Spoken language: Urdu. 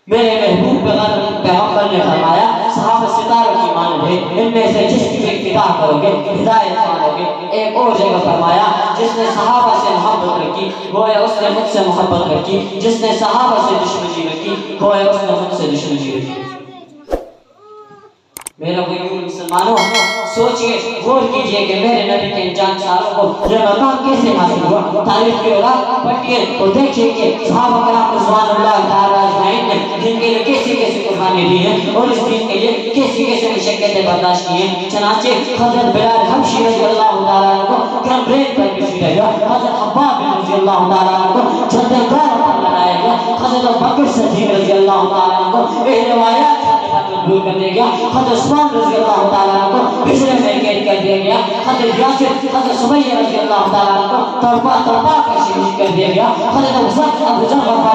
میرے محبوب پیغمبر نے فرمایا صحابہ ستاروں کی مانند ہے، ان میں سے جس کی اتباع کرو گے ہدایت پاؤ گے۔ ایک اور جگہ فرمایا جس نے صحابہ سے محبت رکھی گویا اس نے مجھ سے محبت رکھی، جس نے صحابہ سے دشمنی رکھی گویا اس نے مجھ سے دشمنی رکھی۔ میرا غیور مسلمانوں سوچئے غور کیجئے کہ میرے نبی کے جان سالوں کو یہ مقام کیسے حاصل ہوا۔ تاریخ کی اولاد پڑھیے تو دیکھیے کہ صحابہ کرام رضوان اللہ تعالیٰ اجمعین نے جن کے لیے کیسی کیسی قربانی دی ہے اور اس دین کے لیے کیسی کیسی مشقتیں برداشت کی ہیں۔ چنانچہ حضرت بلال حبشی رضی اللہ تعالیٰ عنہ کو کیمرین پر کشیدہ گیا، حضرت خباب رضی اللہ تعالیٰ عنہ کو جھنڈے پر لگایا گیا، حضرت بکر صدیق رضی اللہ تعالیٰ عنہ کو روایات مجبور کر دیا گیا، حضرت عثمان رضی اللہ تعالیٰ عنہ کو بجرے میں قید کر دیا گیا، حضرت یاسر حضرت سمیہ رضی اللہ تعالیٰ عنہ کو تڑپا کر شہید کر دیا گیا، حضرت ابو ذر